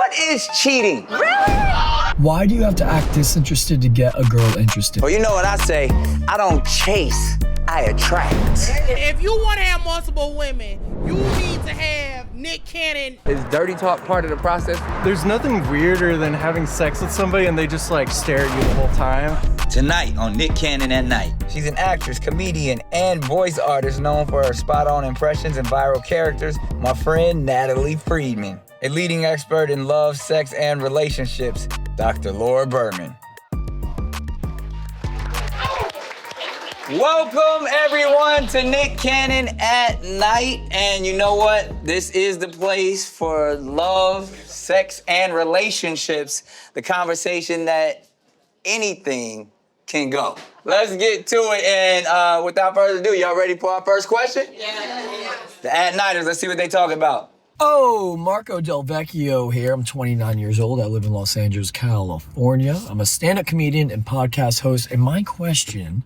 What is cheating? Why do you have to act disinterested to get a girl interested? Well, you know what I say? I don't chase, I attract. If you want to have multiple women, you need to have Nick Cannon. Is dirty talk part of the process? There's nothing weirder than having sex with somebody and they just like stare at you the whole time. Tonight on Nick Cannon at Night. She's an actress, comedian, and voice artist known for her spot-on impressions and viral characters. My friend Natalie Friedman, a leading expert in love, sex, and relationships, Dr. Laura Berman. Welcome, everyone, to Nick Cannon at Night. And you know what? This is the place for love, sex, and relationships. The conversation that anything can go. Let's get to it. And without further ado, y'all ready for our first question? Yeah. The at-nighters, let's see what they talk about. Oh, Marco Del Vecchio here. I'm 29 years old. I live in Los Angeles, California. I'm a stand-up comedian and podcast host. And my question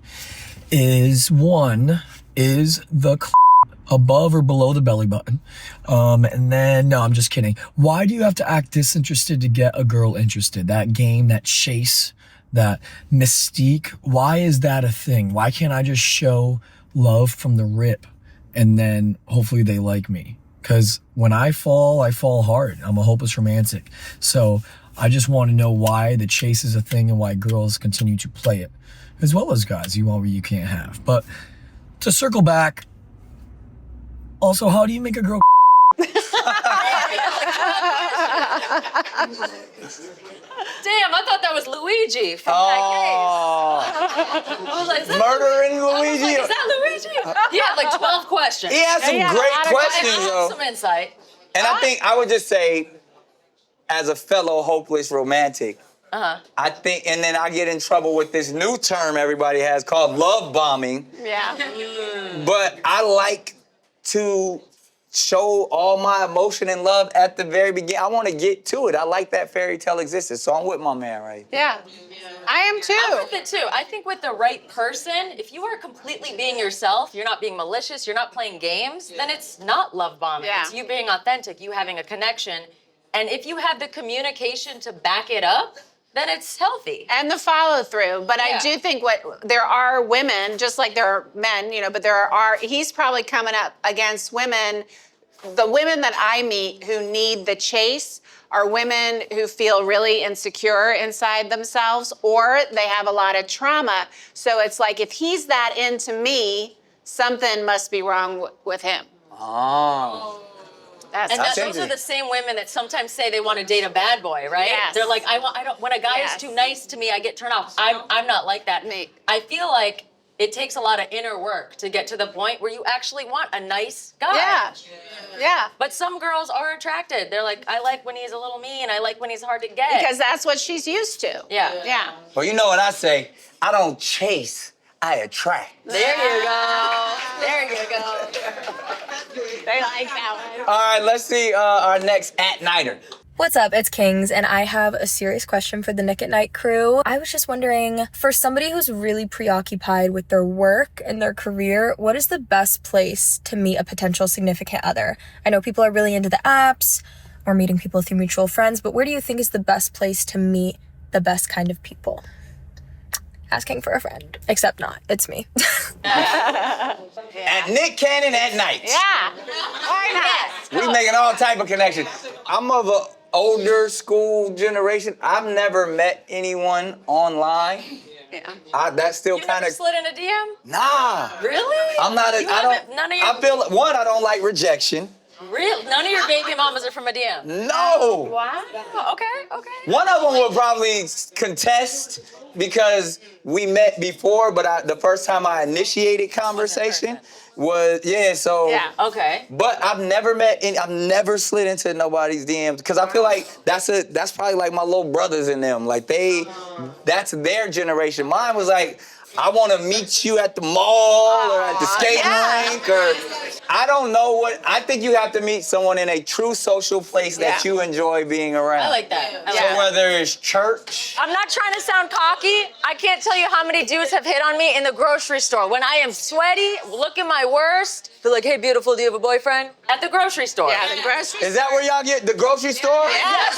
is, one, is the above or below the belly button? And then, no, I'm just kidding. Why do you have to act disinterested to get a girl interested? That game, that chase, that mystique, why is that a thing? Why can't I just show love from the rip and then hopefully they like me? Because when I fall hard. I'm a hopeless romantic. So I just want to know why the chase is a thing and why girls continue to play it, as well as guys you want what you can't have. But to circle back, also, how do you make a girl Damn, I thought that was Luigi from that case. I was like, Murdering Luigi? Is that Luigi? He had like 12 questions. He had some great questions, I though. have some insight. And I think I would just say, as a fellow hopeless romantic, I think, and then I get in trouble with this new term everybody has called love bombing. Yeah. But I like to show all my emotion and love at the very beginning. I want to get to it. I like that fairy tale existence. So I'm with my man right here. Yeah. I am too. I'm with it too. I think with the right person, if you are completely being yourself, you're not being malicious, you're not playing games, then it's not love bombing. Yeah. It's you being authentic, you having a connection. And if you have the communication to back it up, then it's healthy. And the follow through. But I do think there are women, just like there are men, but he's probably coming up against women. The women that I meet who need the chase are women who feel really insecure inside themselves, or they have a lot of trauma. So it's like, if he's that into me, something must be wrong with him. Oh. Those are the same women that sometimes say they want to date a bad boy, right? Yes. They're like, when a guy is too nice to me, I get turned off. I'm not like that. I feel like it takes a lot of inner work to get to the point where you actually want a nice guy. Yeah. But some girls are attracted. They're like, I like when he's a little mean. I like when he's hard to get. Because that's what she's used to. Yeah. Well, you know what I say? I don't chase, I attract. There you go. There you go. They like that one. All right, let's see our next at-nighter. What's up? It's Kings, and I have a serious question for the Nick at Night crew. I was just wondering, for somebody who's really preoccupied with their work and their career, what is the best place to meet a potential significant other? I know people are really into the apps or meeting people through mutual friends, but where do you think is the best place to meet the best kind of people? Asking for a friend. Except not. It's me. At Nick Cannon at Night. Yeah. Why not? We making all type of connections. I'm of an older school generation. I've never met anyone online. Yeah. That's still You kind never of. slid in a DM? Nah. Really? I'm not. None of your. I feel one. I don't like rejection. Real? None of your baby mamas are from a DM? No. Wow. Okay. One of them will probably contest because we met before, but the first time I initiated conversation was, so. Yeah, okay. But I've never slid into nobody's DMs because I feel like that's probably like my little brothers in them. Like that's their generation. Mine was like, I want to meet you at the mall or at the skating rink or I don't know I think you have to meet someone in a true social place that you enjoy being around. I like that. So whether it's church. I'm not trying to sound cocky. I can't tell you how many dudes have hit on me in the grocery store. When I am sweaty, looking my worst, they're like, hey, beautiful, do you have a boyfriend? At the grocery store. Yeah, the grocery store. Is that where y'all get the grocery store? Yeah.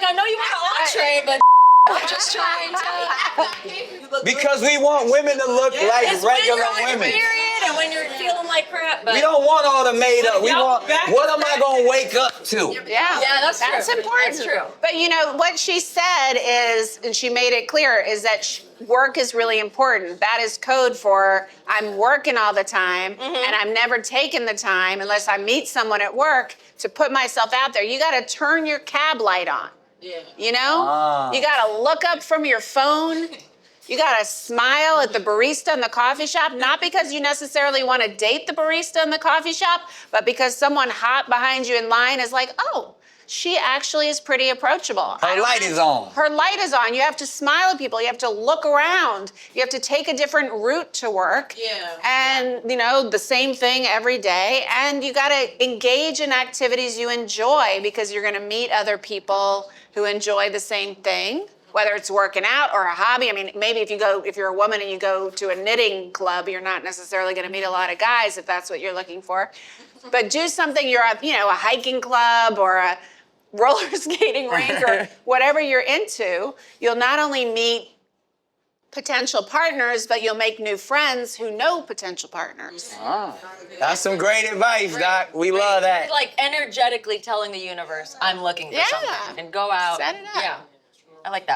I know you want an entree, but I'm just trying to. Because we want women to look like It's regular when you're on your women. period and when you're feeling like crap. But We don't want all the made up. We want, what am I gonna wake up to? Yeah, that's true. important. That's true. But you know what she said is, and she made it clear, is that work is really important. That is code for I'm working all the time, and I'm never taking the time unless I meet someone at work to put myself out there. You got to turn your cab light on. Yeah. You know, you got to look up from your phone. You got to smile at the barista in the coffee shop, not because you necessarily want to date the barista in the coffee shop, but because someone hot behind you in line is like, oh, she actually is pretty approachable. Her light is on. Her light is on. You have to smile at people. You have to look around. You have to take a different route to work. Yeah. And, you know, the same thing every day. And you got to engage in activities you enjoy because you're going to meet other people who enjoy the same thing, whether it's working out or a hobby. I mean, maybe if you're a woman and you go to a knitting club, you're not necessarily going to meet a lot of guys if that's what you're looking for. But do something, a hiking club or a roller skating rink or whatever you're into. You'll not only meet potential partners, but you'll make new friends who know potential partners. That's some great advice, Doc. We love that. It's like energetically telling the universe, I'm looking for something. And go out. Set it up. Yeah. I like that.